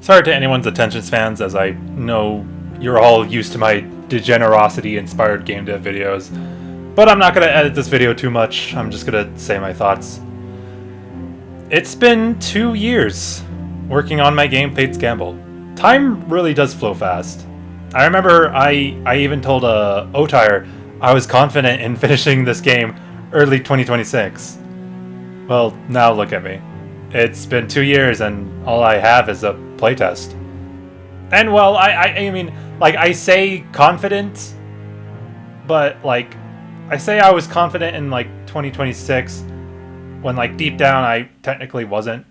Sorry to anyone's attention spans, as I know you're all used to my degenerosity-inspired game dev videos, but I'm not going to edit this video too much. I'm just going to say my thoughts. It's been 2 years working on my game Fate's Gamble. Time really does flow fast. I remember I even told Otire I was confident in finishing this game early 2026. Well, now look at me. It's been 2 years and all I have is a playtest. And well, I mean, like, I say confident, but like, I say I was confident in like 2026 when like deep down I technically wasn't.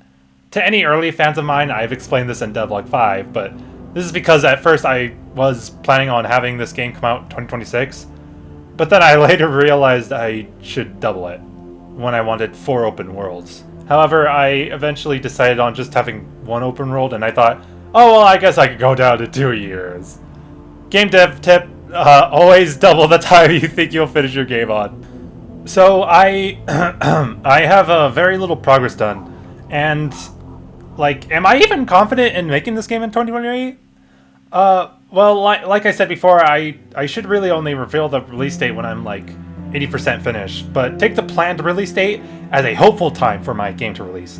To any early fans of mine, I've explained this in Devlog 5, but this is because at first I was planning on having this game come out in 2026, but then I later realized I should double it when I wanted 4 open worlds. However, I eventually decided on just having 1 open world, and I thought, oh well, I guess I could go down to 2 years. Game dev tip, always double the time you think you'll finish your game on. So I have very little progress done, and like, am I even confident in making this game in 2028? Well, like I said before, I should really only reveal the release date when I'm like 80% finished, but take the planned release date as a hopeful time for my game to release.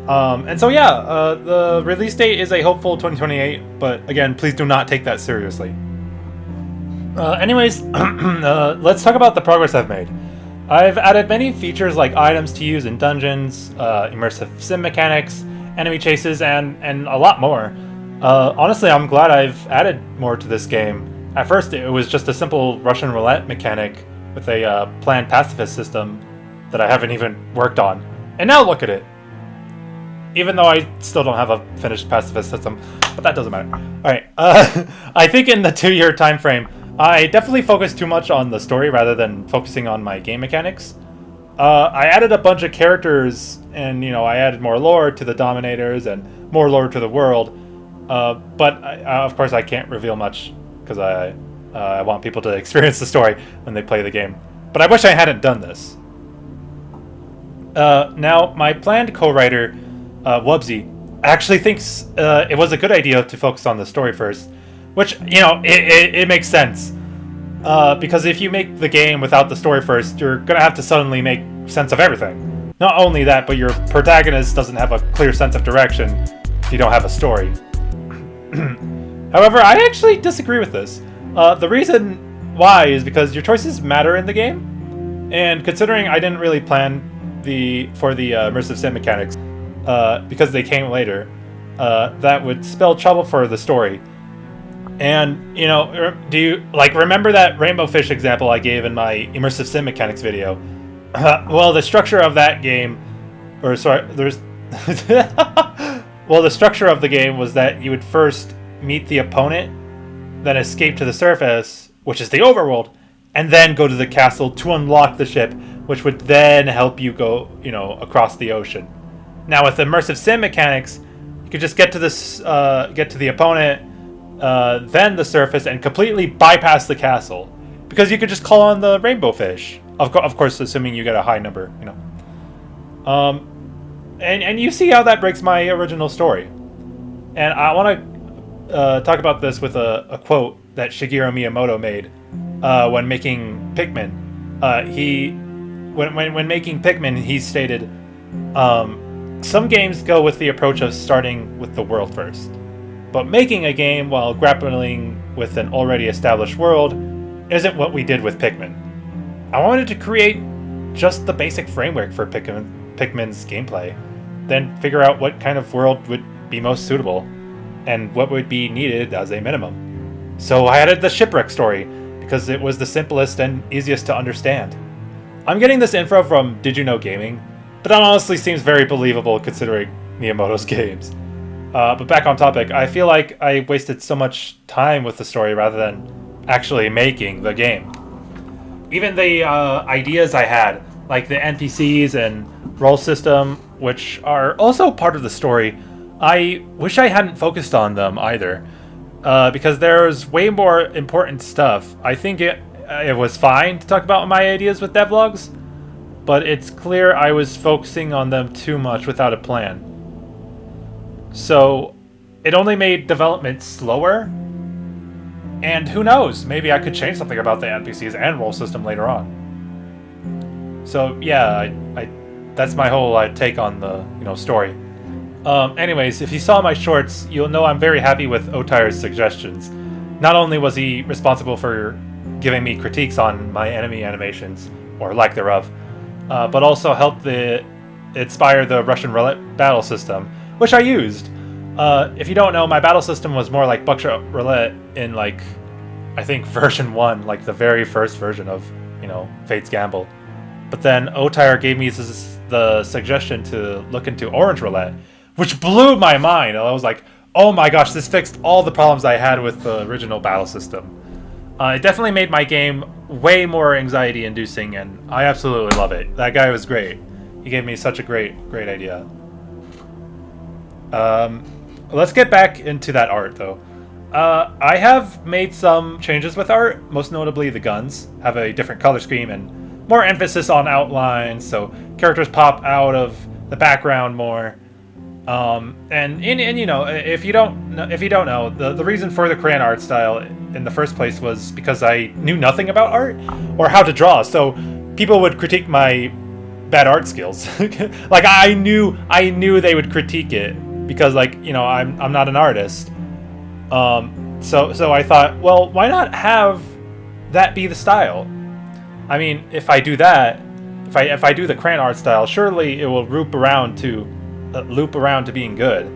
And so yeah, the release date is a hopeful 2028, but again, please do not take that seriously. Anyways, let's talk about the progress I've made. I've added many features like items to use in dungeons, immersive sim mechanics, enemy chases, and a lot more. Honestly, I'm glad I've added more to this game. At first, it was just a simple Russian roulette mechanic with a planned pacifist system that I haven't even worked on. And now look at it. Even though I still don't have a finished pacifist system, but that doesn't matter. Alright, I think in the 2-year time frame, I definitely focused too much on the story rather than focusing on my game mechanics. I added a bunch of characters, and I added more lore to the Dominators and more lore to the world. But of course I can't reveal much because I want people to experience the story when they play the game. But I wish I hadn't done this. Now, my planned co-writer, Wubsy, actually thinks it was a good idea to focus on the story first, which, it makes sense. Because if you make the game without the story first, you're going to have to suddenly make sense of everything. Not only that, but your protagonist doesn't have a clear sense of direction if you don't have a story. However, I actually disagree with this. The reason why is because your choices matter in the game, and considering I didn't really plan for the immersive sim mechanics, because they came later, that would spell trouble for the story. And do you remember that rainbow fish example I gave in my immersive sim mechanics video? Well, the structure of that game, well, the structure of the game was that you would first meet the opponent, then escape to the surface, which is the overworld, and then go to the castle to unlock the ship, which would then help you go, across the ocean. Now, with immersive sim mechanics, you could just get to the opponent, then the surface, and completely bypass the castle, because you could just call on the rainbow fish. Of course, assuming you get a high number, And you see how that breaks my original story. And I want to talk about this with a quote that Shigeru Miyamoto made when making Pikmin. When making Pikmin, he stated, some games go with the approach of starting with the world first. But making a game while grappling with an already established world isn't what we did with Pikmin. I wanted to create just the basic framework for Pikmin's gameplay, then figure out what kind of world would be most suitable, and what would be needed as a minimum. So I added the shipwreck story, because it was the simplest and easiest to understand. I'm getting this info from Did You Know Gaming, but that honestly seems very believable considering Miyamoto's games. But back on topic, I feel like I wasted so much time with the story rather than actually making the game. Even the ideas I had, like the NPCs and role system, which are also part of the story, I wish I hadn't focused on them either, because there's way more important stuff. I think it was fine to talk about my ideas with devlogs, but it's clear I was focusing on them too much without a plan. So it only made development slower. And who knows, maybe I could change something about the NPCs and role system later on. So yeah, I that's my whole take on the story. Anyways, if you saw my shorts, you'll know I'm very happy with Otire's suggestions. Not only was he responsible for giving me critiques on my enemy animations, or lack thereof, but also helped inspire the Russian roulette battle system, which I used. If you don't know, my battle system was more like buckshot roulette in I think version 1, like the very first version of, Fate's Gamble. But then Otire gave me the suggestion to look into orange roulette, which blew my mind. I was like, oh my gosh, this fixed all the problems I had with the original battle system. It definitely made my game way more anxiety-inducing, and I absolutely love it. That guy was great. He gave me such a great idea. Let's get back into that art, though. I have made some changes with art. Most notably, the guns have a different color scheme and more emphasis on outlines, so characters pop out of the background more. And if you don't know, the reason for the crayon art style in the first place was because I knew nothing about art or how to draw, so people would critique my bad art skills. Like I knew they would critique it because I'm not an artist. So I thought, well, why not have that be the style? I mean, if I do that, if I do the crayon art style, surely it will loop around to being good.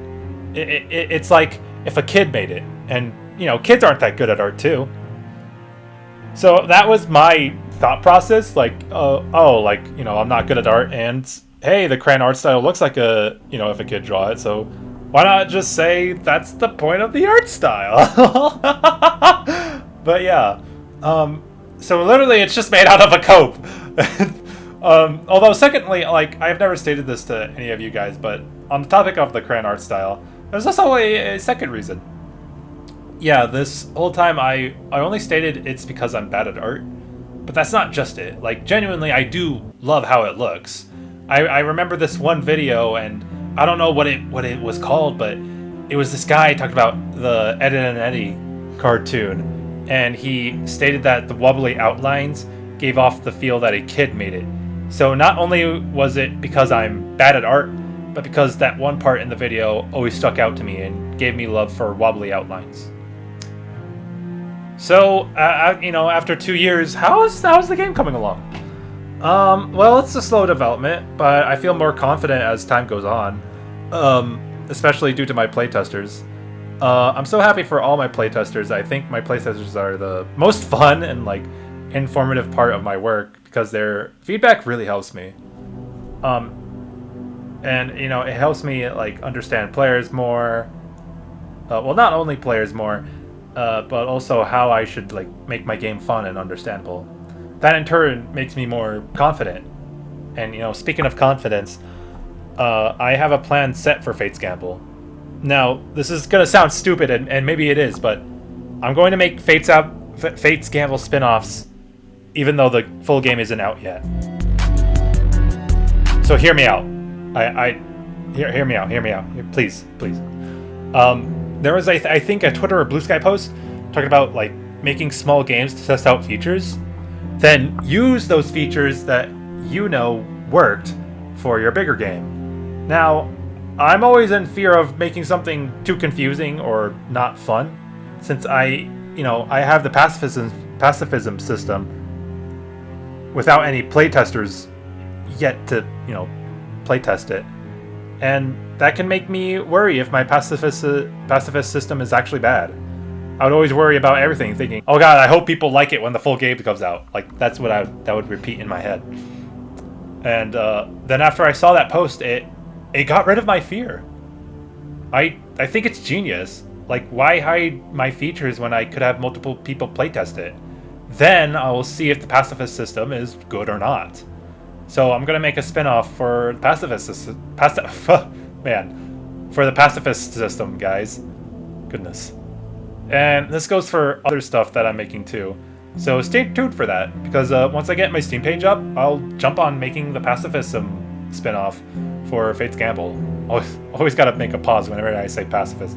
It's like if a kid made it, and kids aren't that good at art too. So that was my thought process. I'm not good at art, and hey, the crayon art style looks like if a kid draw it, so why not just say that's the point of the art style? But yeah, so literally it's just made out of a cope. Although secondly, I've never stated this to any of you guys, but on the topic of the crayon art style, there's also a second reason. Yeah, this whole time I only stated it's because I'm bad at art, but that's not just it. Genuinely, I do love how it looks. I remember this one video, and I don't know what it was called, but it was this guy talking about the Ed and Eddie cartoon, and he stated that the wobbly outlines gave off the feel that a kid made it. So not only was it because I'm bad at art, but because that one part in the video always stuck out to me and gave me love for wobbly outlines. So, after 2 years, how's the game coming along? Well, it's a slow development, but I feel more confident as time goes on, especially due to my playtesters. I'm so happy for all my playtesters. I think my playtesters are the most fun and informative part of my work because their feedback really helps me. And it helps me understand players more. Well, not only players more, but also how I should make my game fun and understandable. That in turn makes me more confident. And speaking of confidence, I have a plan set for Fate's Gamble. Now, this is gonna sound stupid, and maybe it is, but I'm going to make Fate's Gamble spin-offs, even though the full game isn't out yet. So hear me out. Hear me out. Please. There was I think a Twitter or Blue Sky post talking about making small games to test out features, then use those features that worked for your bigger game. Now, I'm always in fear of making something too confusing or not fun, since I have the pacifism system without any playtesters yet to playtest it, and that can make me worry if my pacifist system is actually bad. I would always worry about everything, thinking, oh god, I hope people like it when the full game comes out. That's what that would repeat in my head. And then after I saw that post, it got rid of my fear. I think it's genius. Why hide my features when I could have multiple people playtest it? Then I will see if the pacifist system is good or not. So I'm gonna make a spin-off for the pacifist system, guys. Goodness. And this goes for other stuff that I'm making too. So stay tuned for that, because once I get my Steam page up, I'll jump on making the pacifism spin-off for Fate's Gamble. Always gotta make a pause whenever I say pacifist.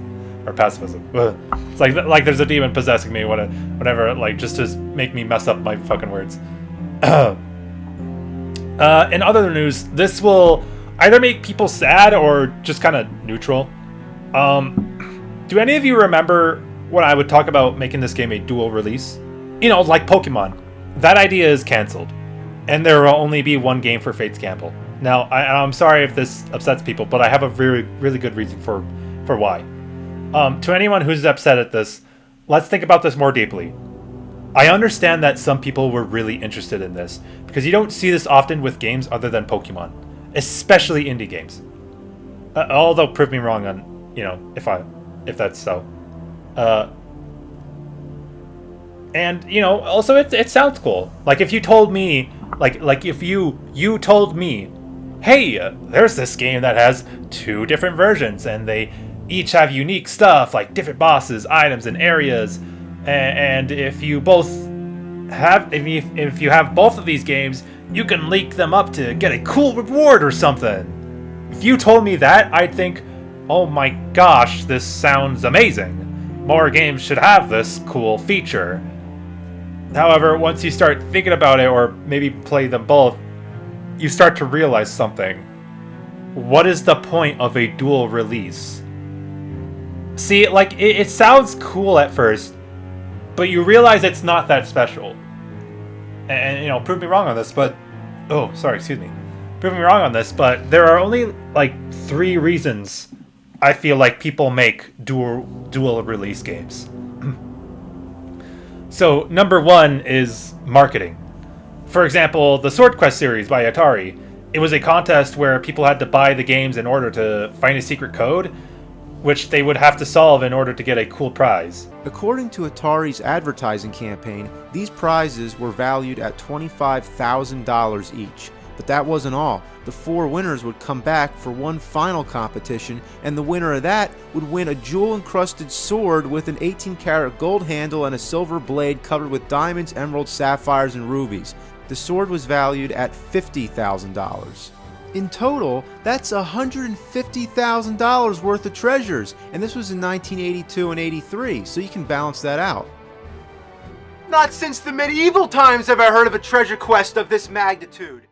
or pacifism. Ugh. It's like there's a demon possessing me whenever like just to make me mess up my fucking words. In other news, this will either make people sad or just kind of neutral. Do any of you remember when I would talk about making this game a dual release? You know, like Pokemon. That idea is canceled, and there will only be one game for Fates Gamble. Now, I'm sorry if this upsets people, but I have a really, really good reason for why. To anyone who's upset at this, let's think about this more deeply. I understand that some people were really interested in this, because you don't see this often with games other than Pokemon, especially indie games. Although, prove me wrong on, you know, if that's so. And, you know, also it sounds cool. Like if you told me, like if you told me, hey, there's this game that has 2 different versions and they each have unique stuff like different bosses, items, and areas. And if you have both of these games, you can link them up to get a cool reward or something. If you told me that, I'd think, oh my gosh, this sounds amazing. More games should have this cool feature. However, once you start thinking about it, or maybe play them both, you start to realize something. What is the point of a dual release? See, like, it sounds cool at first, but you realize it's not that special. And, you know, prove me wrong on this, but... Oh, sorry, excuse me. Prove me wrong on this, but there are only, like, 3 reasons I feel like people make dual release games. So, number 1 is marketing. For example, the Sword Quest series by Atari. It was a contest where people had to buy the games in order to find a secret code, which they would have to solve in order to get a cool prize. According to Atari's advertising campaign, these prizes were valued at $25,000 each. But that wasn't all. The 4 winners would come back for one final competition, and the winner of that would win a jewel-encrusted sword with an 18-karat gold handle and a silver blade covered with diamonds, emeralds, sapphires, and rubies. The sword was valued at $50,000. In total, that's $150,000 worth of treasures, and this was in 1982 and 83, so you can balance that out. Not since the medieval times have I heard of a treasure quest of this magnitude.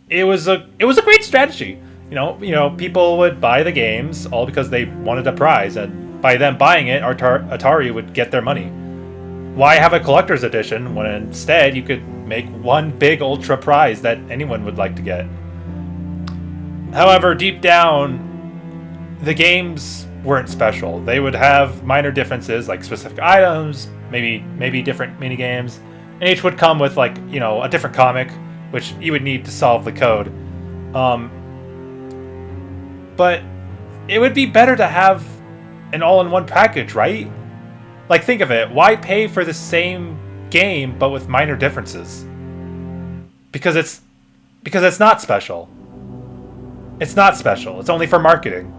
It was a great strategy. You know, people would buy the games all because they wanted a prize, and by them buying it, Atari would get their money. Why have a collector's edition when instead you could make one big ultra prize that anyone would like to get? However, deep down, the games weren't special. They would have minor differences like specific items, maybe different mini games, and each would come with, like, you know, a different comic, which you would need to solve the code. But it would be better to have an all-in-one package, right? Like, think of it. Why pay for the same game but with minor differences? Because it's not special. It's not special. It's only for marketing.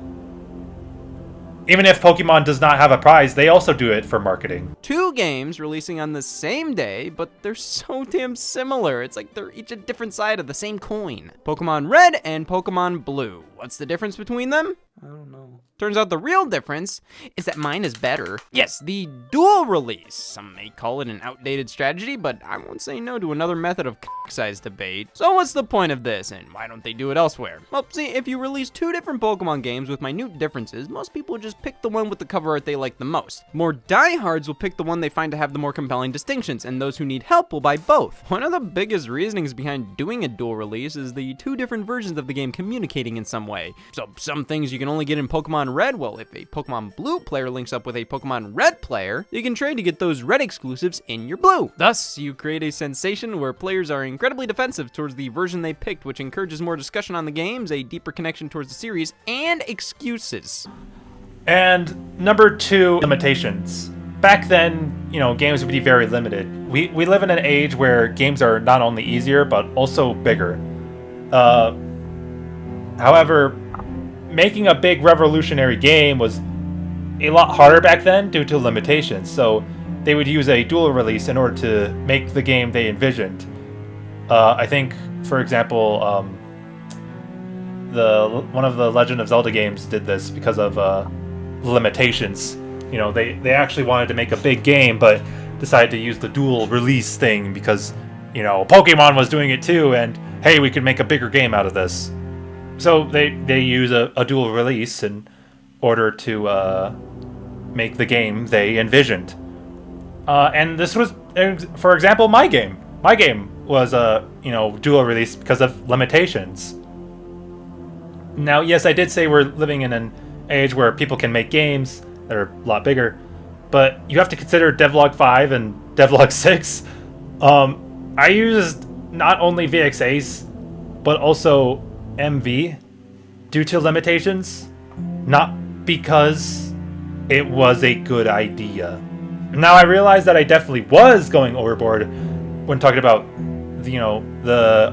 Even if Pokemon does not have a prize, they also do it for marketing. 2 games releasing on the same day, but they're so damn similar. It's like they're each a different side of the same coin. Pokemon Red and Pokemon Blue. What's the difference between them? I don't know. Turns out the real difference is that mine is better. Yes, the dual release. Some may call it an outdated strategy, but I won't say no to another method of size debate. So what's the point of this, and why don't they do it elsewhere? Well, see, if you release 2 different Pokemon games with minute differences, most people just pick the one with the cover art they like the most. More diehards will pick the one they find to have the more compelling distinctions, and those who need help will buy both. One of the biggest reasonings behind doing a dual release is the 2 different versions of the game communicating in some way. So some things you can only get in Pokemon Red. Well, if a Pokemon Blue player links up with a Pokemon Red player, you can trade to get those Red exclusives in your Blue. Thus, you create a sensation where players are incredibly defensive towards the version they picked, which encourages more discussion on the games, a deeper connection towards the series, and excuses. And number 2, limitations. Back then, you know, games would be very limited. We live in an age where games are not only easier, but also bigger. However, making a big revolutionary game was a lot harder back then due to limitations, so they would use a dual release in order to make the game they envisioned. I think, for example, one of the Legend of Zelda games did this because of limitations. You know, they actually wanted to make a big game, but decided to use the dual release thing because, you know, Pokemon was doing it too, and hey, we could make a bigger game out of this. So they use a dual release in order to make the game they envisioned. And this was, for example, my game. My game was dual release because of limitations. Now, yes, I did say we're living in an age where people can make games that are a lot bigger, but you have to consider Devlog 5 and Devlog 6. I used not only VXAs, but also MV due to limitations, not because it was a good idea. Now I realize that I definitely was going overboard when talking about the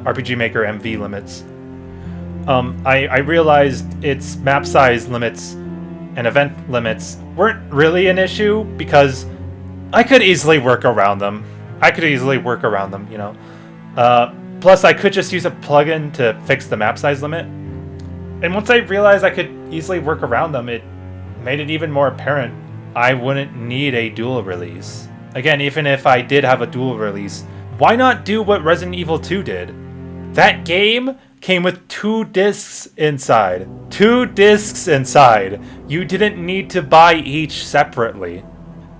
RPG Maker MV limits. I realized its map size limits and event limits weren't really an issue because I could easily work around them. You know. Plus, I could just use a plugin to fix the map size limit. And once I realized I could easily work around them, it made it even more apparent I wouldn't need a dual release. Again, even if I did have a dual release, why not do what Resident Evil 2 did? That game came with 2 discs inside. 2 discs inside. You didn't need to buy each separately.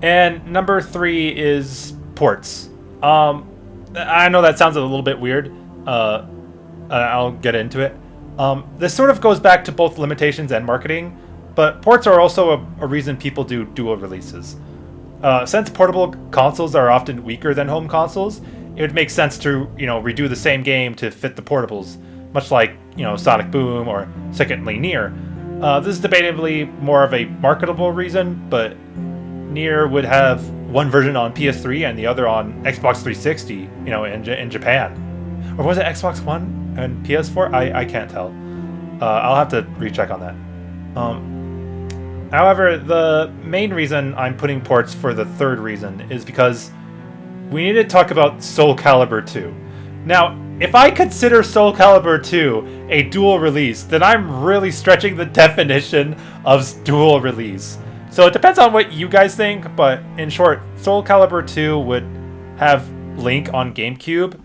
And number 3 is ports. I know that sounds a little bit weird. I'll get into it. This sort of goes back to both limitations and marketing, but ports are also a reason people do dual releases. Since portable consoles are often weaker than home consoles, it would make sense to redo the same game to fit the portables, much like Sonic Boom or secondly Nier. This is debatably more of a marketable reason, but Nier would have one version on PS3 and the other on Xbox 360, in Japan. Or was it Xbox One and PS4? I can't tell. I'll have to recheck on that. However, the main reason I'm putting ports for the third reason is because we need to talk about Soul Calibur 2. Now, if I consider Soul Calibur 2 a dual release, then I'm really stretching the definition of dual release. So it depends on what you guys think, but in short, Soul Calibur 2 would have Link on GameCube.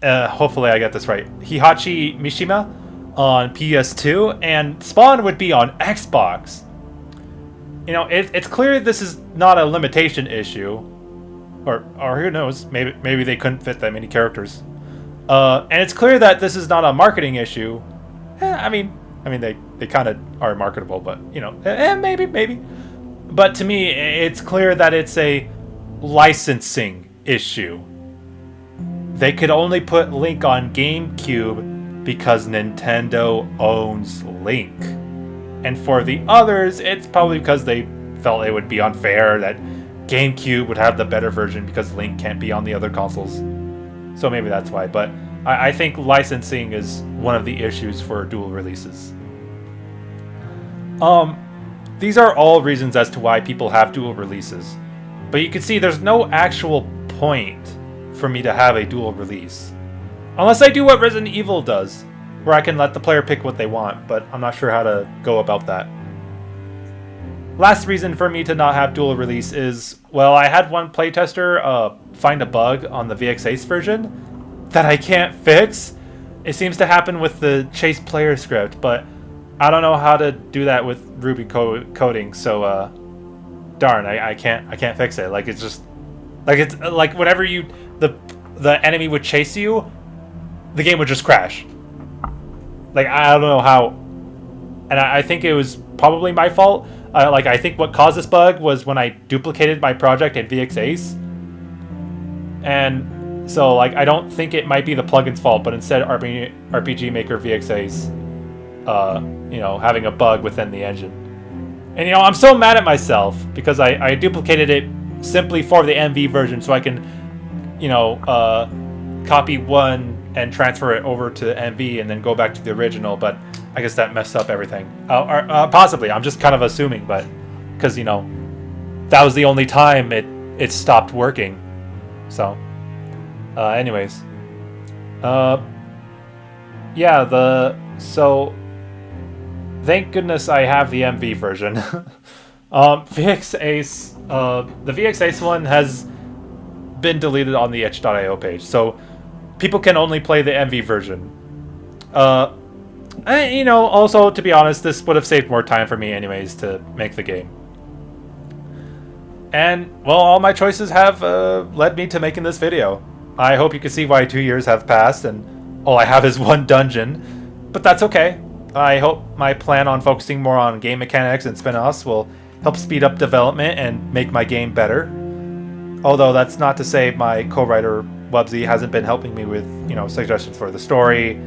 Hopefully I get this right. Hihachi Mishima on PS2, and Spawn would be on Xbox. It's clear this is not a limitation issue, or who knows? Maybe they couldn't fit that many characters. And it's clear that this is not a marketing issue. I mean, they kind of are marketable, but maybe. But to me, it's clear that it's a licensing issue. They could only put Link on GameCube because Nintendo owns Link. And for the others, it's probably because they felt it would be unfair that GameCube would have the better version because Link can't be on the other consoles. So maybe that's why, but I think licensing is one of the issues for dual releases. These are all reasons as to why people have dual releases. But you can see there's no actual point for me to have a dual release. Unless I do what Resident Evil does, where I can let the player pick what they want, but I'm not sure how to go about that. Last reason for me to not have dual release is, well, I had one playtester find a bug on the VX Ace version that I can't fix. It seems to happen with the Chase player script, but I don't know how to do that with Ruby coding, so darn, I can't fix it. Like, it's just it's like whenever the enemy would chase you, the game would just crash. Like, I don't know how, and I think it was probably my fault. I think what caused this bug was when I duplicated my project in VX Ace. And so, I don't think it might be the plugin's fault, but instead RPG Maker VX Ace, having a bug within the engine. And, I'm so mad at myself because I duplicated it simply for the MV version so I can, copy one and transfer it over to MV and then go back to the original, but I guess that messed up everything. Possibly, I'm just kind of assuming, but because that was the only time it stopped working. So, anyways, so thank goodness I have the MV version. VX Ace, the VX Ace one has been deleted on the itch.io page, so people can only play the MV version. You know, also, to be honest, this would have saved more time for me anyways to make the game. And, well, all my choices have led me to making this video. I hope you can see why 2 years have passed and all I have is one dungeon, but that's okay. I hope my plan on focusing more on game mechanics and spin-offs will help speed up development and make my game better. Although that's not to say my co-writer Wubsy hasn't been helping me with, you know, suggestions for the story.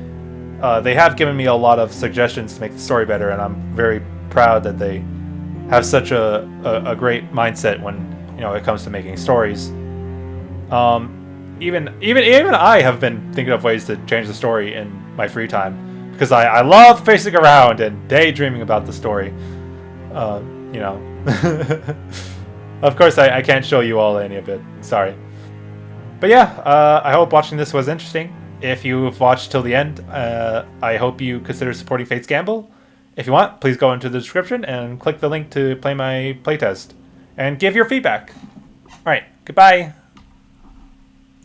They have given me a lot of suggestions to make the story better, and I'm very proud that they have such a great mindset when, you know, it comes to making stories. Even I have been thinking of ways to change the story in my free time, because I love facing around and daydreaming about the story. You know, of course I can't show you all any of it. Sorry, but yeah, I hope watching this was interesting. If you've watched till the end, I hope you consider supporting Fate's Gamble. If you want, please go into the description and click the link to play my playtest and give your feedback. All right, goodbye.